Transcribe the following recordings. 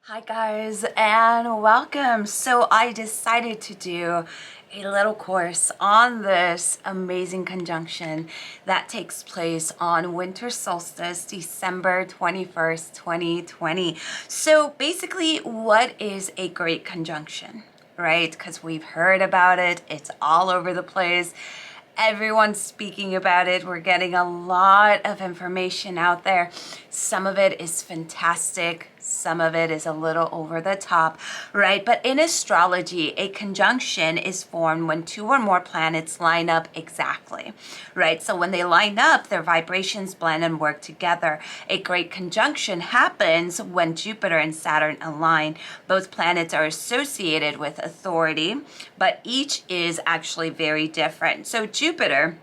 Hi guys and welcome. So I decided to do a little course on this amazing conjunction that takes place on winter solstice, December 21st, 2020. So basically, what is a great conjunction, right? Because we've heard about it, it's all over the place. Everyone's speaking about it. We're getting a lot of information out there. Some of it is fantastic. Some of it is a little over the top, right? But in astrology, a conjunction is formed when two or more planets line up exactly, right? So when they line up, their vibrations blend and work together. A great conjunction happens when Jupiter and Saturn align. Both planets are associated with authority, but each is actually very different. So Jupiter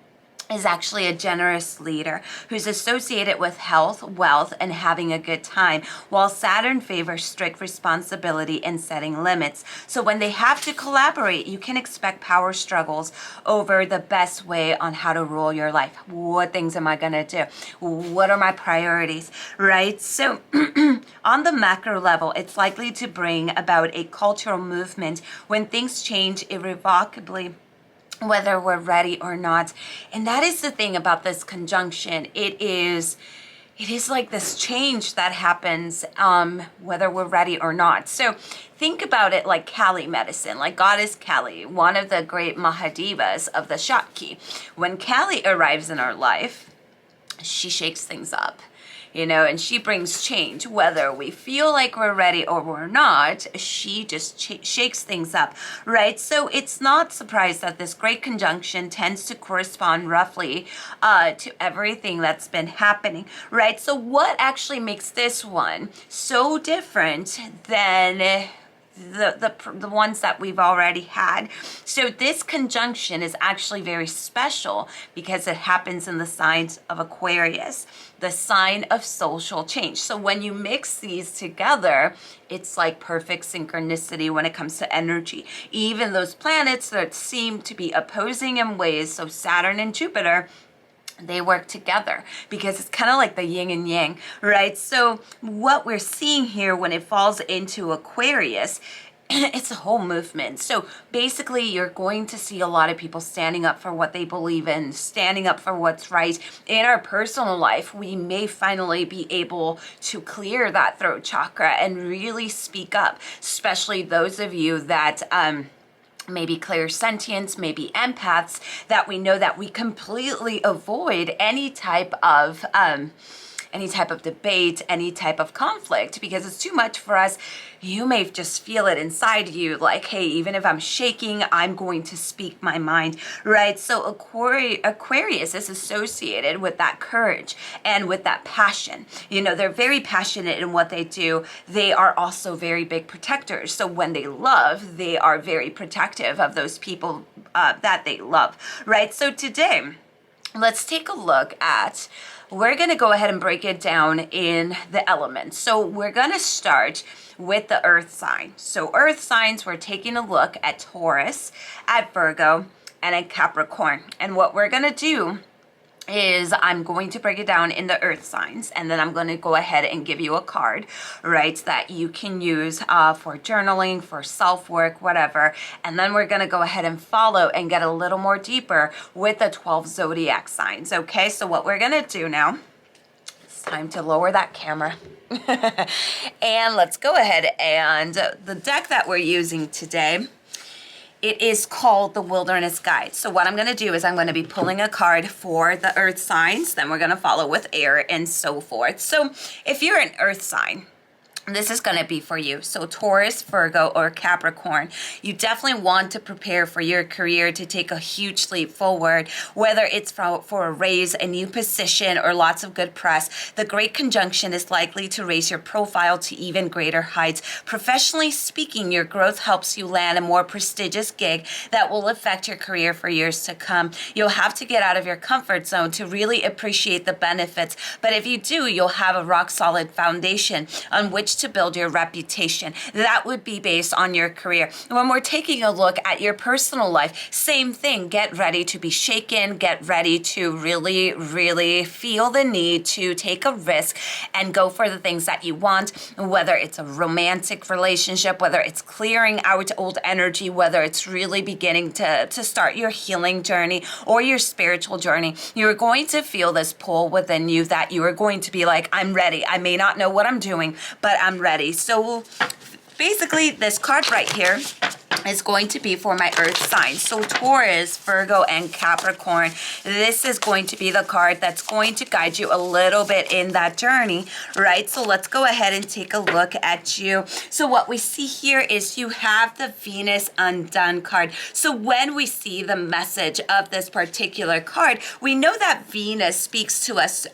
is actually a generous leader who's associated with health, wealth, and having a good time, while Saturn favors strict responsibility and setting limits. So when they have to collaborate, you can expect power struggles over the best way on how to rule your life. What things am I gonna do? What are my priorities, right? So on the macro level, it's likely to bring about a cultural movement when things change irrevocably, whether we're ready or not. And that is the thing about this conjunction. It is like this change that happens whether we're ready or not. So think about it like Kali medicine, like goddess Kali, one of the great Mahadevas of the Shakti. When Kali arrives in our life, she shakes things up, and she brings change. Whether we feel like we're ready or we're not, she just shakes things up, right? So it's not surprised that this great conjunction tends to correspond roughly to everything that's been happening, right? So what actually makes this one so different than the ones that we've already had? So this conjunction is actually very special because it happens in the signs of Aquarius, the sign of social change. So when you mix these together, it's like perfect synchronicity when it comes to energy. Even those planets that seem to be opposing in ways, so Saturn and Jupiter, they work together because it's kind of like the yin and yang, right? So what we're seeing here when it falls into Aquarius, it's a whole movement. So basically, you're going to see a lot of people standing up for what they believe in, standing up for what's right. In our personal life, we may finally be able to clear that throat chakra and really speak up, especially those of you that maybe clairsentients, maybe empaths, that we know that we completely avoid any type of debate, any type of conflict, because it's too much for us. You may just feel it inside you, like, hey, even if I'm shaking, I'm going to speak my mind, right? So Aquarius is associated with that courage and with that passion. They're very passionate in what they do. They are also very big protectors. So when they love, they are very protective of those people that they love, right? So today, let's take a look at, we're going to go ahead and break it down in the elements. So we're going to start with the earth sign. So earth signs, we're taking a look at Taurus, at Virgo, and at Capricorn. And what we're going to do is I'm going to break it down in the earth signs, and then I'm going to go ahead and give you a card, right, that you can use for journaling, for self-work, whatever. And then we're going to go ahead and follow and get a little more deeper with the 12 zodiac signs. Okay, so what we're going to do now, it's time to lower that camera. And let's go ahead, and the deck that we're using today, it is called the Wilderness Guide. So what I'm going to do is I'm going to be pulling a card for the earth signs, then we're going to follow with air and so forth. So if you're an earth sign, this is going to be for you. So Taurus, Virgo, or Capricorn, you definitely want to prepare for your career to take a huge leap forward, whether it's for a raise, a new position, or lots of good press. The great conjunction is likely to raise your profile to even greater heights. Professionally speaking, your growth helps you land a more prestigious gig that will affect your career for years to come. You'll have to get out of your comfort zone to really appreciate the benefits, but if you do, you'll have a rock solid foundation on which which to build your reputation. That would be based on your career. When we're taking a look at your personal life, same thing. Get ready to be shaken. Get ready to really, really feel the need to take a risk and go for the things that you want, whether it's a romantic relationship, whether it's clearing out old energy, whether it's really beginning to start your healing journey or your spiritual journey. You're going to feel this pull within you that you are going to be like, I'm ready. I may not know what I'm doing, but I'm ready. So basically, this card right here is going to be for my earth signs. So Taurus, Virgo, and Capricorn. This is going to be the card that's going to guide you a little bit in that journey, right? So let's go ahead and take a look at you. So what we see here is you have the Venus Undone card. So when we see the message of this particular card, we know that Venus speaks to us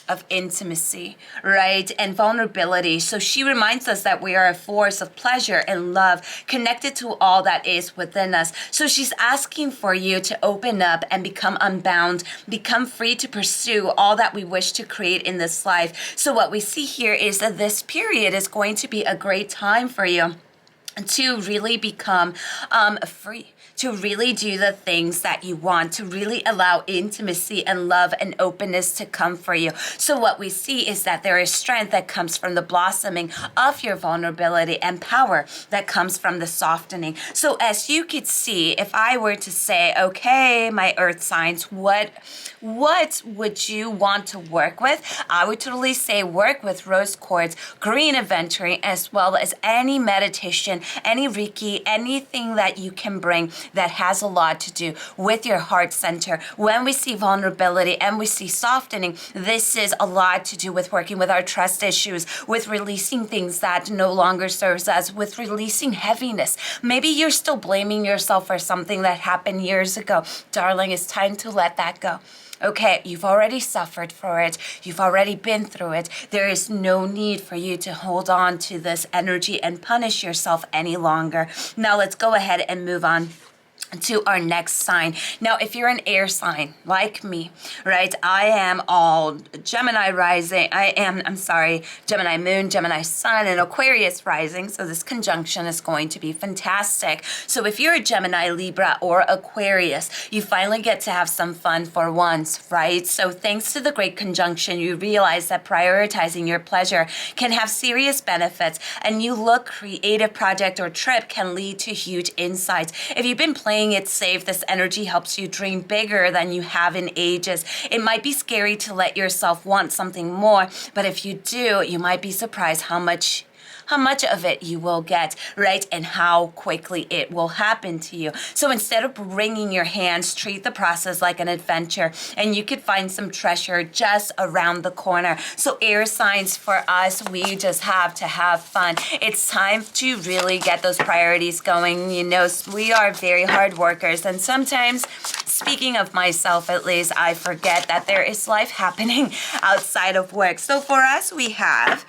of intimacy, right? And vulnerability. So she reminds us that we are a force of pleasure and love connected to all that is within us. So she's asking for you to open up and become unbound, become free to pursue all that we wish to create in this life. So what we see here is that this period is going to be a great time for you to really become free, to really do the things that you want, to really allow intimacy and love and openness to come for you. So what we see is that there is strength that comes from the blossoming of your vulnerability and power that comes from the softening. So as you could see, if I were to say, okay, my earth signs, what would you want to work with? I would totally say work with rose quartz, green aventurine, as well as any meditation, any Reiki, anything that you can bring that has a lot to do with your heart center. When we see vulnerability and we see softening, this is a lot to do with working with our trust issues, with releasing things that no longer serves us, with releasing heaviness. Maybe you're still blaming yourself for something that happened years ago. Darling, it's time to let that go. Okay, you've already suffered for it. You've already been through it. There is no need for you to hold on to this energy and punish yourself any longer. Now let's go ahead and move on to our next sign. Now, if you're an air sign like me, right? I am all Gemini rising. Gemini moon, Gemini sun, and Aquarius rising. So this conjunction is going to be fantastic. So if you're a Gemini, Libra, or Aquarius, you finally get to have some fun for once, right? So thanks to the great conjunction, you realize that prioritizing your pleasure can have serious benefits, and you look creative project or trip can lead to huge insights. If you've been playing it safe, this energy helps you dream bigger than you have in ages. It might be scary to let yourself want something more, but if you do, you might be surprised how much of it you will get, right? And how quickly it will happen to you. So instead of wringing your hands, treat the process like an adventure, and you could find some treasure just around the corner. So air signs, for us, we just have to have fun. It's time to really get those priorities going. You know, we are very hard workers, and sometimes, speaking of myself at least, I forget that there is life happening outside of work. So for us, we have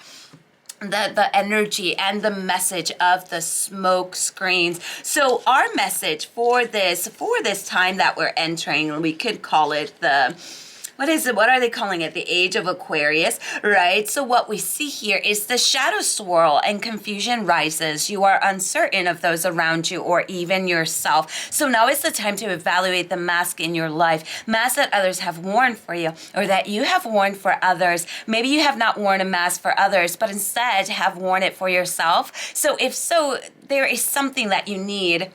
the energy and the message of the smoke screens. So our message for this time that we're entering, we could call it what are they calling it? The age of Aquarius, right? So what we see here is the shadow swirl and confusion rises. You are uncertain of those around you or even yourself. So now is the time to evaluate the mask in your life. Masks that others have worn for you or that you have worn for others. Maybe you have not worn a mask for others, but instead have worn it for yourself. So if so, there is something that you need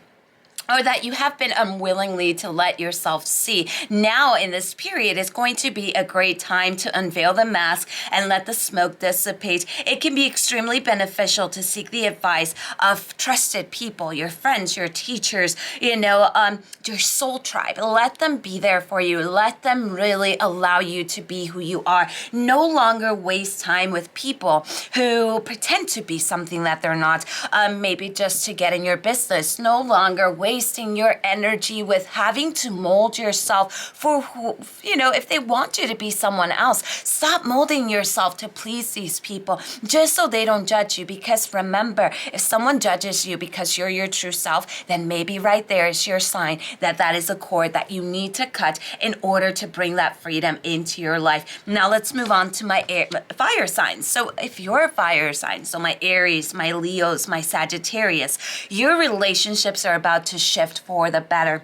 or that you have been unwillingly to let yourself see. Now in this period is going to be a great time to unveil the mask and let the smoke dissipate. It can be extremely beneficial to seek the advice of trusted people, your friends, your teachers, your soul tribe. Let them be there for you. Let them really allow you to be who you are. No longer waste time with people who pretend to be something that they're not, maybe just to get in your business. No longer waste wasting your energy with having to mold yourself for who, if they want you to be someone else. Stop molding yourself to please these people just so they don't judge you. Because remember, if someone judges you because you're your true self, then maybe right there is your sign that that is a cord that you need to cut in order to bring that freedom into your life. Now let's move on to my fire signs. So if you're a fire sign, so my Aries, my Leos, my Sagittarius, your relationships are about to shift for the better.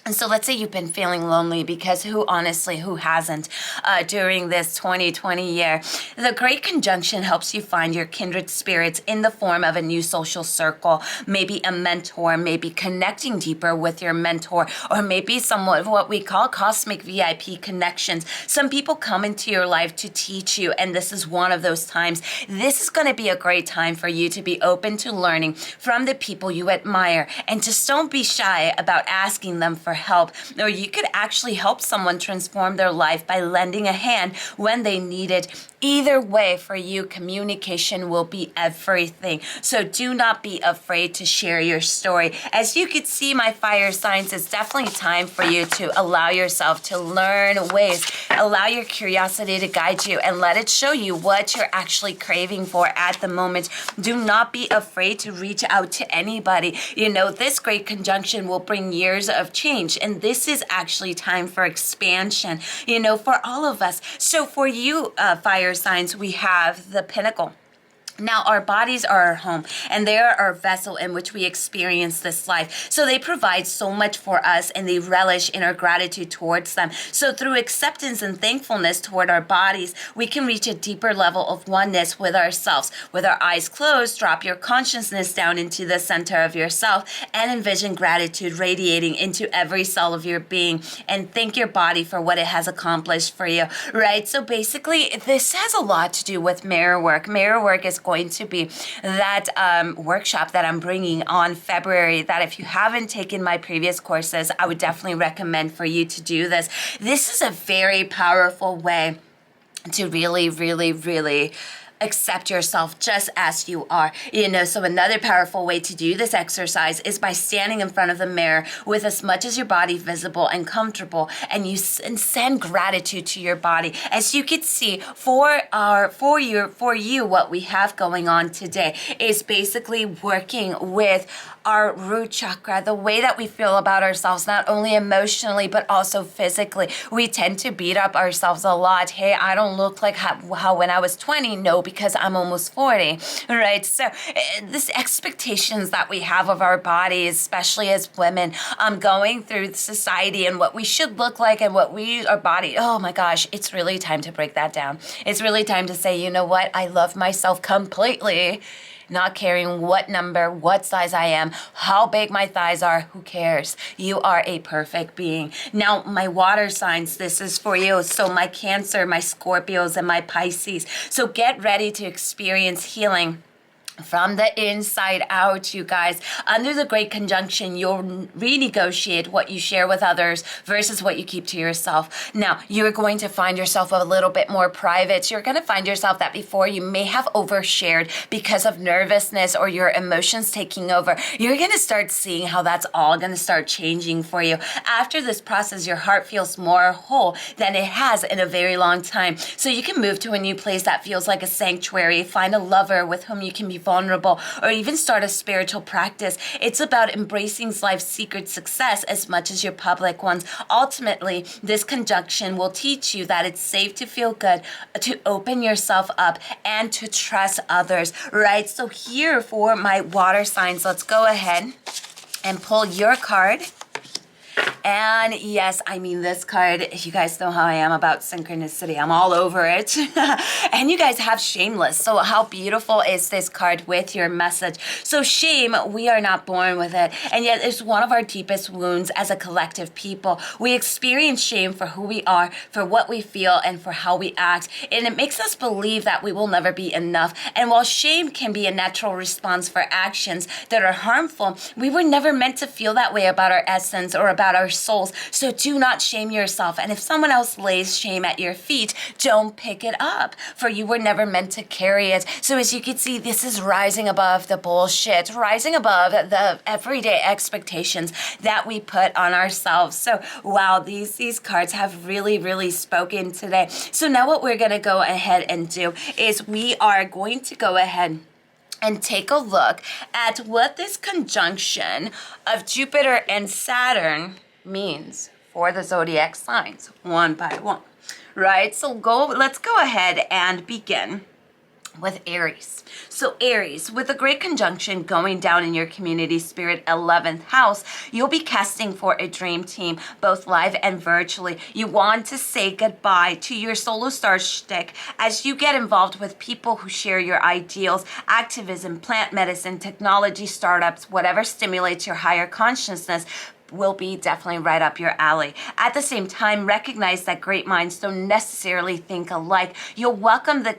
And so let's say you've been feeling lonely, because who hasn't during this 2020 year? The Great Conjunction helps you find your kindred spirits in the form of a new social circle, maybe a mentor, maybe connecting deeper with your mentor, or maybe somewhat of what we call cosmic VIP connections. Some people come into your life to teach you, and this is one of those times. This is going to be a great time for you to be open to learning from the people you admire, and just don't be shy about asking them for help, or you could actually help someone transform their life by lending a hand when they need it. Either way, for you, communication will be everything. So do not be afraid to share your story. As you could see, my fire signs, it's definitely time for you to allow yourself to learn ways, allow your curiosity to guide you, and let it show you what you're actually craving for at the moment. Do not be afraid to reach out to anybody. This Great Conjunction will bring years of change, and this is actually time for expansion, for all of us. So for you, fire signs, we have the Pinnacle. Now, our bodies are our home, and they are our vessel in which we experience this life. So they provide so much for us, and they relish in our gratitude towards them. So through acceptance and thankfulness toward our bodies, we can reach a deeper level of oneness with ourselves. With our eyes closed, drop your consciousness down into the center of yourself and envision gratitude radiating into every cell of your being, and thank your body for what it has accomplished for you, right? So basically, this has a lot to do with mirror work. Mirror work is going to be that workshop that I'm bringing on February, that if you haven't taken my previous courses, I would definitely recommend for you to do this. This is a very powerful way to really, really, really accept yourself just as you are. So another powerful way to do this exercise is by standing in front of the mirror with as much as your body visible and comfortable, and send gratitude to your body. As you can see, for you, what we have going on today is basically working with our root chakra, the way that we feel about ourselves, not only emotionally, but also physically. We tend to beat up ourselves a lot. Hey, I don't look like how when I was 20. No, because I'm almost 40, right? So this expectations that we have of our bodies, especially as women, going through society and what we should look like and our body, oh my gosh, it's really time to break that down. It's really time to say, you know what? I love myself completely. Not caring what number, what size I am, how big my thighs are, who cares? You are a perfect being. Now, my water signs, this is for you. So my Cancer, my Scorpios, and my Pisces. So get ready to experience healing from the inside out, you guys. Under the Great Conjunction, you'll renegotiate what you share with others versus what you keep to yourself. Now, you're going to find yourself a little bit more private. You're going to find yourself that before you may have overshared because of nervousness or your emotions taking over. You're going to start seeing how that's all going to start changing for you. After this process, your heart feels more whole than it has in a very long time. So you can move to a new place that feels like a sanctuary, find a lover with whom you can be vulnerable, or even start a spiritual practice. It's about embracing life's secret success as much as your public ones. Ultimately, this conjunction will teach you that it's safe to feel good, to open yourself up, and to trust others, right? So here for my water signs, let's go ahead and pull your card. And yes, I mean, this card, you guys know how I am about synchronicity. I'm all over it. And you guys have shameless. So how beautiful is this card with your message? So shame, we are not born with it. And yet it's one of our deepest wounds as a collective people. We experience shame for who we are, for what we feel, and for how we act. And it makes us believe that we will never be enough. And while shame can be a natural response for actions that are harmful, we were never meant to feel that way about our essence or about about our souls. So do not shame yourself. And if someone else lays shame at your feet, don't pick it up, for you were never meant to carry it. So as you can see, this is rising above the bullshit, rising above the everyday expectations that we put on ourselves. So wow, these cards have really spoken today. So now what we're going to go ahead and do is we are going to go ahead and take a look at what this conjunction of Jupiter and Saturn means for the zodiac signs one by one, right? So let's go ahead and begin with Aries. So Aries, with a great conjunction going down in your community spirit 11th house, you'll be casting for a dream team, both live and virtually. You want to say goodbye to your solo star shtick as you get involved with people who share your ideals, activism, plant medicine, technology, startups, whatever stimulates your higher consciousness will be definitely right up your alley. At the same time, recognize that great minds don't necessarily think alike. You'll welcome the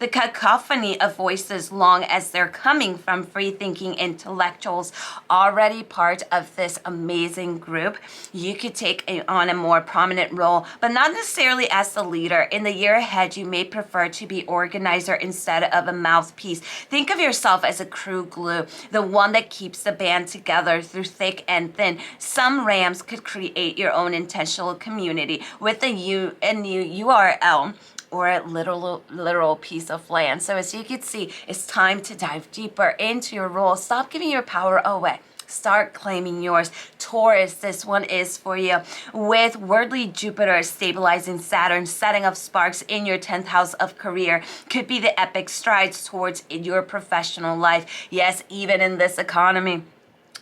cacophony of voices long as they're coming from free-thinking intellectuals already part of this amazing group. You could take on a more prominent role, but not necessarily as the leader. In the year ahead, you may prefer to be organizer instead of a mouthpiece. Think of yourself as a crew glue, the one that keeps the band together through thick and thin. Some Rams could create your own intentional community with a new URL or a literal piece of land. So as you can see, it's time to dive deeper into your role. Stop giving your power away. Start claiming yours. Taurus, this one is for you. With worldly Jupiter stabilizing Saturn, setting up sparks in your 10th house of career could be the epic strides towards your professional life. Yes, even in this economy.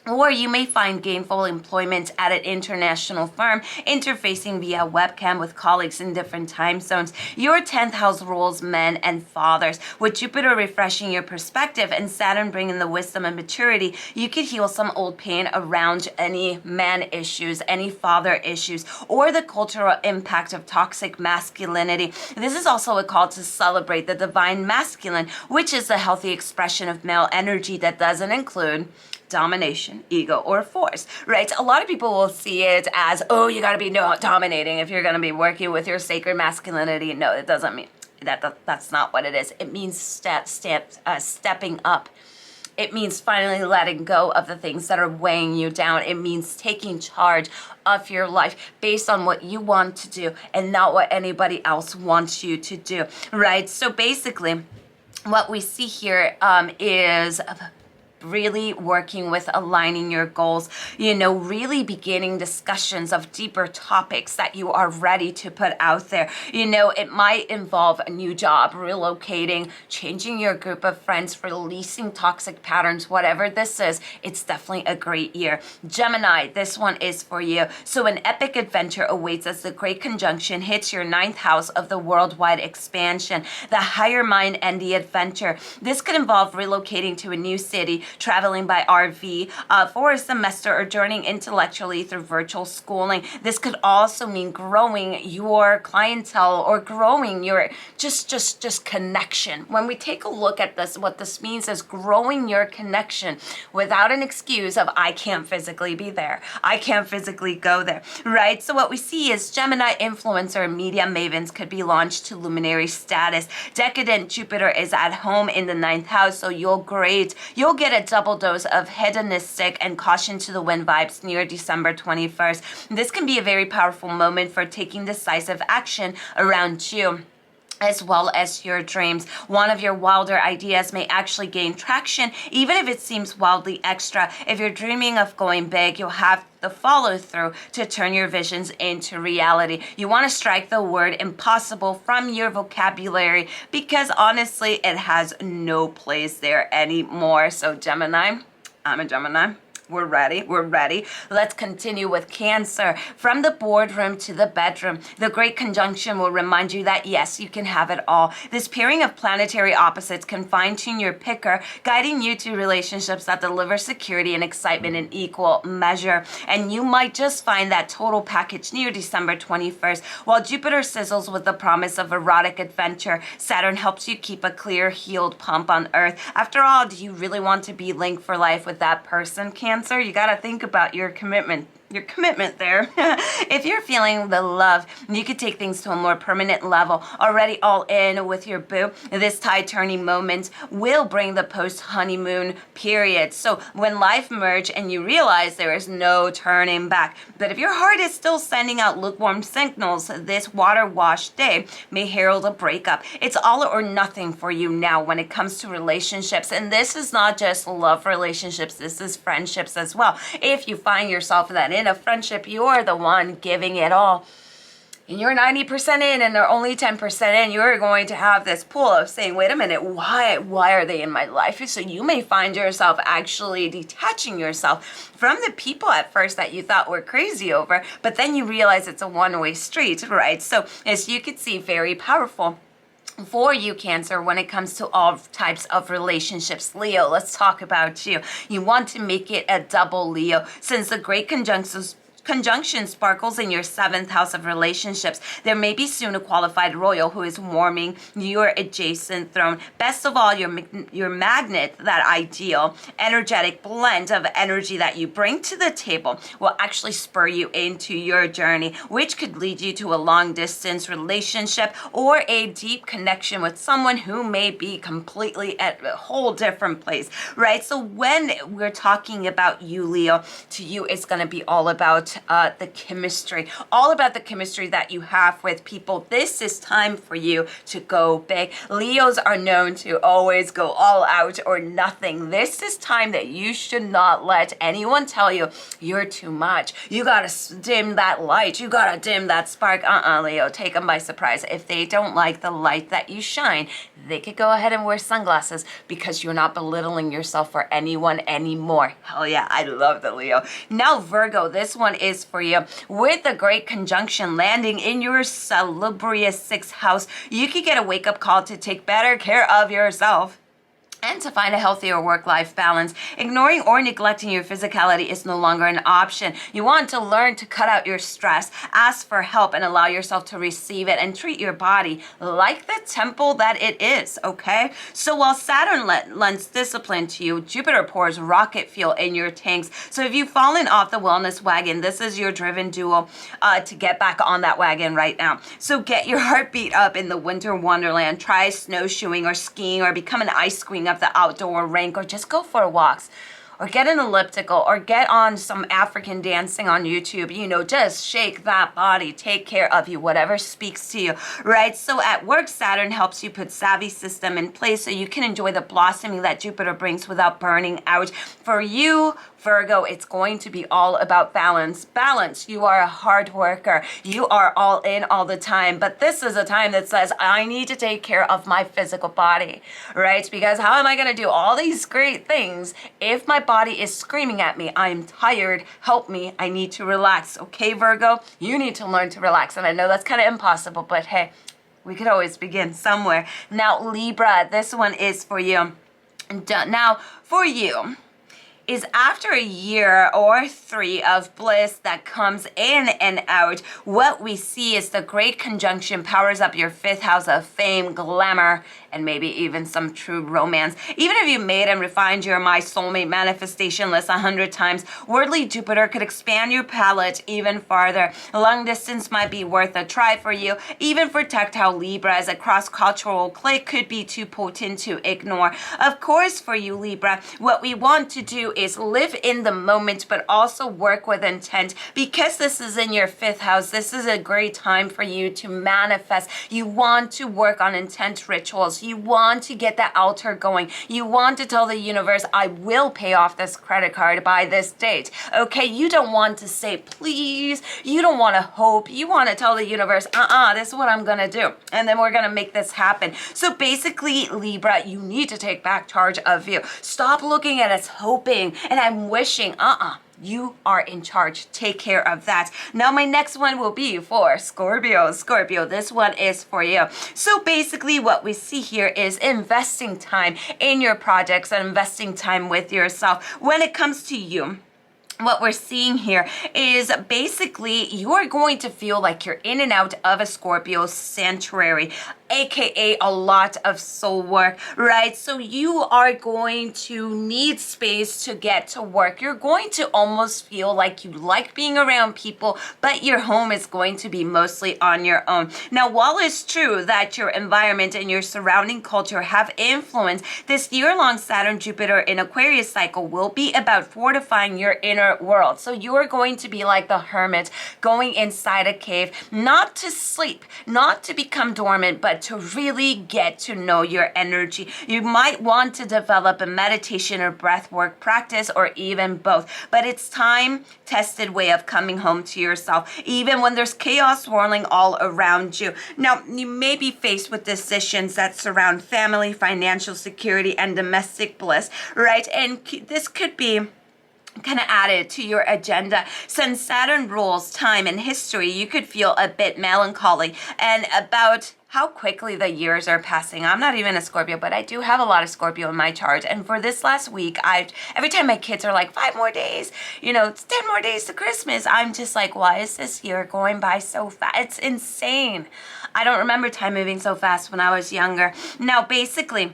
Or you may find gainful employment at an international firm, interfacing via webcam with colleagues in different time zones. Your 10th house rules men and fathers. With Jupiter refreshing your perspective and Saturn bringing the wisdom and maturity, you could heal some old pain around any man issues, any father issues, or the cultural impact of toxic masculinity. This is also a call to celebrate the divine masculine, which is a healthy expression of male energy that doesn't include domination, ego, or force, right? A lot of people will see it as, oh, you got to be dominating if you're going to be working with your sacred masculinity. No, it doesn't mean that's not what it is. It means stepping up. It means finally letting go of the things that are weighing you down. It means taking charge of your life based on what you want to do and not what anybody else wants you to do, right? So basically, what we see here is really working with aligning your goals, really beginning discussions of deeper topics that you are ready to put out there. It might involve a new job, relocating, changing your group of friends, releasing toxic patterns, whatever this is. It's definitely a great year. Gemini, this one is for you. So an epic adventure awaits as the great conjunction hits your 9th house of the worldwide expansion, the higher mind and the adventure. This could involve relocating to a new city, traveling by RV for a semester, or journeying intellectually through virtual schooling. This could also mean growing your clientele or growing your just connection. When we take a look at this, what this means is growing your connection without an excuse of I can't physically be there, I can't physically go there, right? So what we see is Gemini influencer and media mavens could be launched to luminary status. Decadent Jupiter is at home in the 9th house, so you'll get a double dose of hedonistic and caution to the wind vibes near December 21st. This can be a very powerful moment for taking decisive action around you, as well as your dreams. One of your wilder ideas may actually gain traction, even if it seems wildly extra. If you're dreaming of going big, you'll have the follow through to turn your visions into reality. You want to strike the word impossible from your vocabulary, because honestly, it has no place there anymore. So Gemini, I'm a Gemini. We're ready. Let's continue with Cancer. From the boardroom to the bedroom, the great conjunction will remind you that yes, you can have it all. This pairing of planetary opposites can fine-tune your picker, guiding you to relationships that deliver security and excitement in equal measure. And you might just find that total package near December 21st. While Jupiter sizzles with the promise of erotic adventure, Saturn helps you keep a clear, healed pump on Earth. After all, do you really want to be linked for life with that person, Cancer? You got to think about your commitment your commitment there. If you're feeling the love, you could take things to a more permanent level. Already all in with your boo, this tide turning moment will bring the post-honeymoon period. So when life merge and you realize there is no turning back. But if your heart is still sending out lukewarm signals, this water wash day may herald a breakup. It's all or nothing for you now when it comes to relationships. And this is not just love relationships, this is friendships as well. If you find yourself that in a friendship, you're the one giving it all, and you're 90% in and they're only 10% in, you're going to have this pull of saying, wait a minute, why are they in my life? So you may find yourself actually detaching yourself from the people at first that you thought were crazy over, but then you realize it's a one-way street, right? So as you can see, very powerful for you, Cancer, when it comes to all types of relationships. Leo, let's talk about you. You want to make it a double Leo, since the great conjunction sparkles in your 7th house of relationships. There may be soon a qualified royal who is warming your adjacent throne. Best of all, your magnet, that ideal, energetic blend of energy that you bring to the table, will actually spur you into your journey, which could lead you to a long distance relationship or a deep connection with someone who may be completely at a whole different place, right? So when we're talking about you, Leo, to you, it's going to be all about the chemistry, all about the chemistry that you have with people. This is time for you to go big. Leos are known to always go all out or nothing. This is time that you should not let anyone tell you you're too much. You gotta dim that light. You gotta dim that spark. Leo, take them by surprise. If they don't like the light that you shine, they could go ahead and wear sunglasses, because you're not belittling yourself for anyone anymore. Hell yeah, I love the Leo. Now, Virgo, this one is for you. With the great conjunction landing in your salubrious 6th house, you could get a wake-up call to take better care of yourself and to find a healthier work-life balance. Ignoring or neglecting your physicality is no longer an option. You want to learn to cut out your stress, ask for help, and allow yourself to receive it, and treat your body like the temple that it is, okay? So while Saturn lends discipline to you, Jupiter pours rocket fuel in your tanks. So if you've fallen off the wellness wagon, this is your driven duo to get back on that wagon right now. So get your heartbeat up in the winter wonderland. Try snowshoeing or skiing, or become an ice queen of the outdoor rink, or just go for walks, or get an elliptical, or get on some African dancing on YouTube. You know, just shake that body, take care of you, whatever speaks to you, right? So at work, Saturn helps you put savvy system in place so you can enjoy the blossoming that Jupiter brings without burning out. For you, Virgo, it's going to be all about balance. Balance. You are a hard worker. You are all in all the time. But this is a time that says, I need to take care of my physical body, right? Because how am I going to do all these great things if my body is screaming at me, I'm tired, help me, I need to relax. Okay, Virgo, you need to learn to relax. And I know that's kind of impossible, but hey, we could always begin somewhere. Now, Libra, this one is for you. Now, for you, is after a year or 3 of bliss that comes in and out, what we see is the great conjunction powers up your 5th house of fame, glamour, and maybe even some true romance. Even if you made and refined your My Soulmate manifestation list 100 times, worldly Jupiter could expand your palette even farther. Long distance might be worth a try for you. Even for tactile Libra, as a cross-cultural click could be too potent to ignore. Of course, for you, Libra, what we want to do is live in the moment, but also work with intent. Because this is in your 5th house, this is a great time for you to manifest. You want to work on intent rituals. You want to get that altar going. You want to tell the universe, I will pay off this credit card by this date. Okay, you don't want to say please. You don't want to hope. You want to tell the universe, this is what I'm going to do. And then we're going to make this happen. So basically, Libra, you need to take back charge of you. Stop looking at us hoping and I'm wishing. You are in charge. Take care of that. Now, my next one will be for Scorpio. Scorpio, this one is for you. So basically what we see here is investing time in your projects and investing time with yourself. When it comes to you, what we're seeing here is basically you're going to feel like you're in and out of a Scorpio sanctuary. aka a lot of soul work, right? So you are going to need space to get to work. You're going to almost feel like you like being around people, but your home is going to be mostly on your own. Now, while it's true that your environment and your surrounding culture have influence, this year-long Saturn-Jupiter in Aquarius cycle will be about fortifying your inner world. So you are going to be like the hermit, going inside a cave, not to sleep, not to become dormant, but to really get to know your energy. You might want to develop a meditation or breath work practice, or even both, but it's time-tested way of coming home to yourself, even when there's chaos swirling all around you. Now, you may be faced with decisions that surround family, financial security, and domestic bliss, right? And this could be kind of added to your agenda. Since Saturn rules time and history, you could feel a bit melancholy and about how quickly the years are passing. I'm not even a Scorpio, but I do have a lot of Scorpio in my chart. And for this last week, every time my kids are like, 5 more days, it's 10 more days to Christmas, I'm just like, why is this year going by so fast? It's insane. I don't remember time moving so fast when I was younger. Now, basically,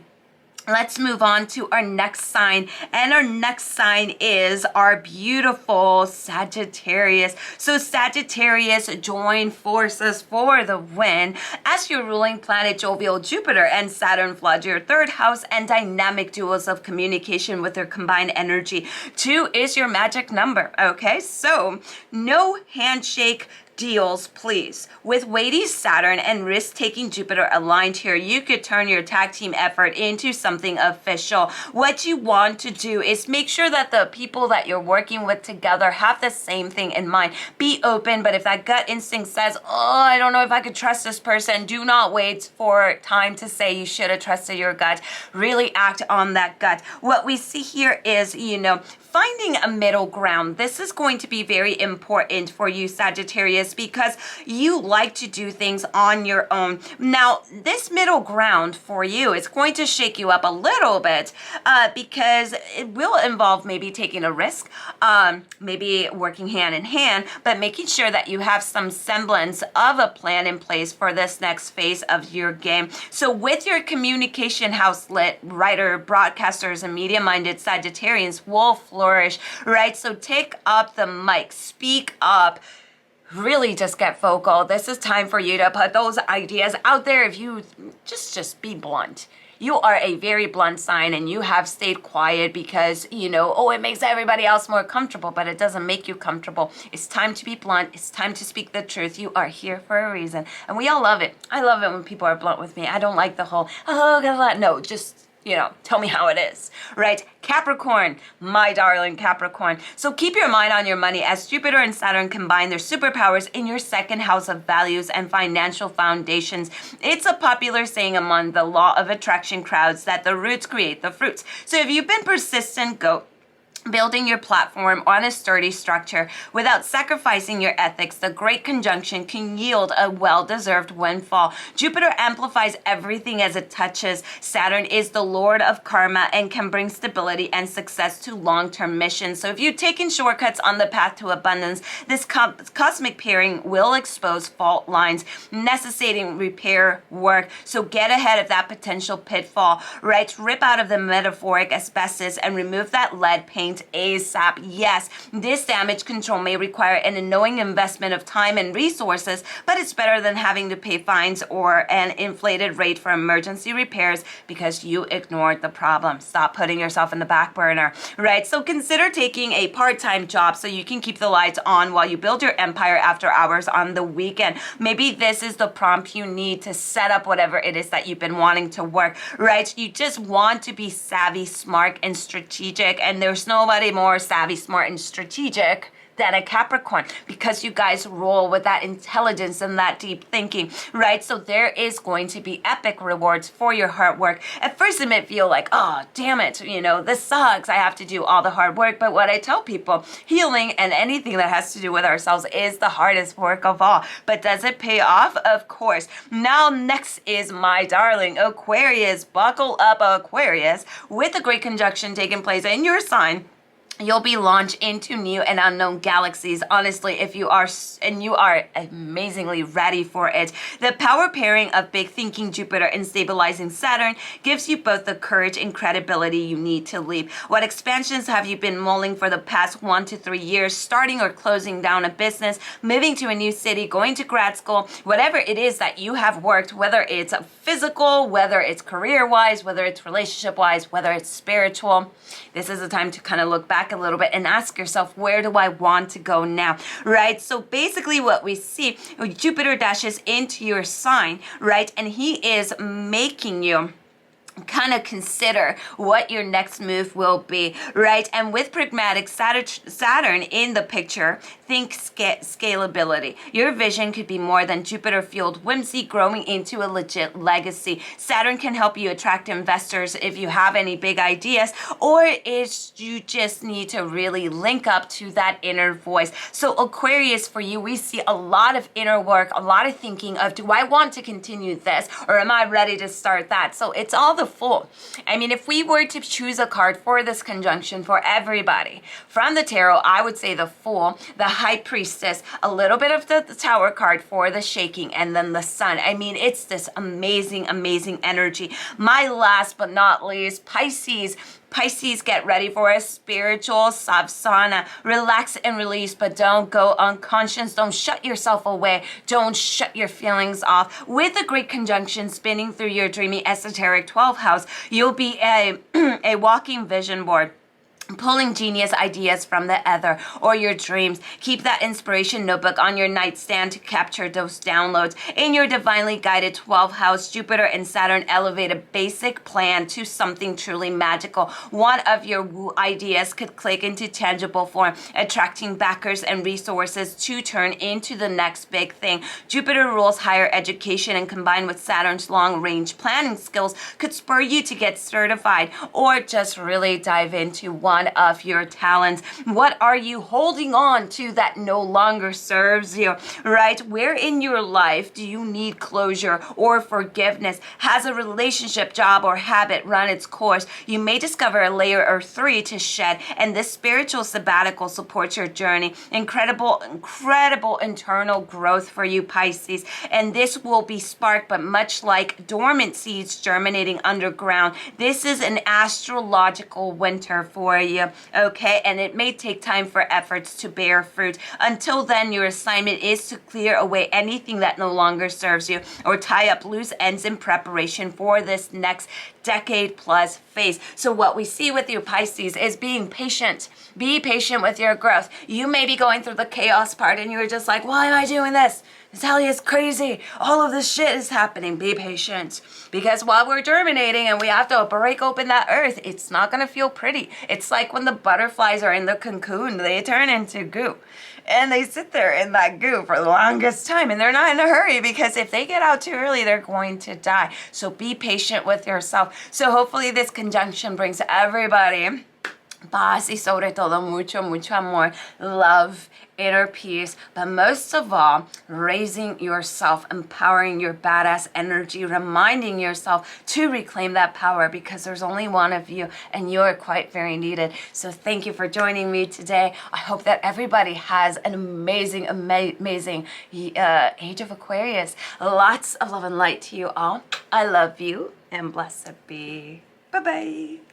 let's move on to our next sign. And our next sign is our beautiful Sagittarius. So Sagittarius, join forces for the win as your ruling planet jovial Jupiter and Saturn flood your third house and dynamic duos of communication with their combined energy. 2 is your magic number. Okay, so no handshake deals, please. With weighty Saturn and risk-taking Jupiter aligned here, you could turn your tag team effort into something official. What you want to do is make sure that the people that you're working with together have the same thing in mind. Be open, but if that gut instinct says, oh, I don't know if I could trust this person, do not wait for time to say you should have trusted your gut. Really act on that gut. What we see here is, finding a middle ground. This is going to be very important for you, Sagittarius, because you like to do things on your own. Now, this middle ground for you is going to shake you up a little bit because it will involve maybe taking a risk, maybe working hand in hand, but making sure that you have some semblance of a plan in place for this next phase of your game. So with your communication house lit, writer, broadcasters, and media-minded Sagittarians will flourish, right? So take up the mic, speak up, really just get vocal. This is time for you to put those ideas out there. If you just be blunt. You are a very blunt sign and you have stayed quiet because, it makes everybody else more comfortable, but it doesn't make you comfortable. It's time to be blunt. It's time to speak the truth. You are here for a reason. And we all love it. I love it when people are blunt with me. I don't like the whole, no, just tell me how it is, right? Capricorn, my darling Capricorn. So keep your mind on your money as Jupiter and Saturn combine their superpowers in your second house of values and financial foundations. It's a popular saying among the law of attraction crowds that the roots create the fruits. So if you've been persistent, go building your platform on a sturdy structure without sacrificing your ethics, the great conjunction can yield a well-deserved windfall. Jupiter amplifies everything as it touches. Saturn is the lord of karma and can bring stability and success to long-term missions. So if you've taken shortcuts on the path to abundance, this cosmic pairing will expose fault lines necessitating repair work. So get ahead of that potential pitfall, right? Rip out of the metaphoric asbestos and remove that lead paint ASAP. Yes, this damage control may require an unknowing investment of time and resources, but it's better than having to pay fines or an inflated rate for emergency repairs because you ignored the problem. Stop putting yourself in the back burner, right? So consider taking a part-time job so you can keep the lights on while you build your empire after hours on the weekend. Maybe this is the prompt you need to set up whatever it is that you've been wanting to work, right? You just want to be savvy, smart, and strategic, and there's nobody more savvy, smart, and strategic than a Capricorn because you guys roll with that intelligence and that deep thinking, right? So there is going to be epic rewards for your hard work. At first it might feel like, oh, damn it, this sucks. I have to do all the hard work. But what I tell people, healing and anything that has to do with ourselves is the hardest work of all. But does it pay off? Of course. Now, next is my darling Aquarius. Buckle up, Aquarius. With a great conjunction taking place in your sign, You'll be launched into new and unknown galaxies. Honestly, if you are, and you are amazingly ready for it. The power pairing of big thinking Jupiter and stabilizing Saturn gives you both the courage and credibility you need to leap. What expansions have you been mulling for the past 1 to 3 years? Starting or closing down a business, moving to a new city, going to grad school, whatever it is that you have worked, whether it's physical, whether it's career-wise, whether it's relationship-wise, whether it's spiritual. This is a time to kind of look back a little bit and ask yourself, where do I want to go now, right? So basically what we see, Jupiter dashes into your sign, right? And he is making you kind of consider what your next move will be, right? And with pragmatic Saturn in the picture, think scalability. Your vision could be more than Jupiter-fueled whimsy growing into a legit legacy. Saturn can help you attract investors if you have any big ideas, or is you just need to really link up to that inner voice. So Aquarius, for you, we see a lot of inner work, a lot of thinking of, do I want to continue this, or am I ready to start that? So it's all the Fool. I mean, if we were to choose a card for this conjunction for everybody from the tarot, I would say the Fool, the High Priestess, a little bit of the Tower card for the shaking, and then the Sun. I mean, it's this amazing, amazing energy. My last but not least, Pisces. Pisces, get ready for a spiritual savasana. Relax and release, but don't go unconscious. Don't shut yourself away. Don't shut your feelings off. With a great conjunction spinning through your dreamy esoteric 12th house, you'll be a walking vision board, pulling genius ideas from the ether or your dreams. Keep that inspiration notebook on your nightstand to capture those downloads. In your divinely guided 12th house, Jupiter and Saturn elevate a basic plan to something truly magical. One of your ideas could click into tangible form, attracting backers and resources to turn into the next big thing. Jupiter rules higher education, and combined with Saturn's long-range planning skills could spur you to get certified or just really dive into one of your talents. What are you holding on to that no longer serves you, right? Where in your life do you need closure or forgiveness? Has a relationship, job, or habit run its course? You may discover a layer or 3 to shed, and this spiritual sabbatical supports your journey. Incredible internal growth for you, Pisces. And this will be sparked, but much like dormant seeds germinating underground, this is an astrological winter for you, okay? And it may take time for efforts to bear fruit. Until then, your assignment is to clear away anything that no longer serves you, or tie up loose ends in preparation for this next decade plus phase. So what we see with you, Pisces, is being patient. Be patient with your growth. You may be going through the chaos part and you're just like, why am I doing this? Sally is crazy. All of this shit is happening. Be patient. Because while we're germinating and we have to break open that earth, it's not going to feel pretty. It's like when the butterflies are in the cocoon, they turn into goo. And they sit there in that goo for the longest time. And they're not in a hurry, because if they get out too early, they're going to die. So be patient with yourself. So hopefully this conjunction brings everybody paz y sobre todo mucho amor, love, inner peace, but most of all, raising yourself, empowering your badass energy, reminding yourself to reclaim that power, because there's only one of you and you're quite very needed. So thank you for joining me today. I hope that everybody has an amazing age of Aquarius. Lots of love and light to you all. I love you, and blessed be. Bye-bye.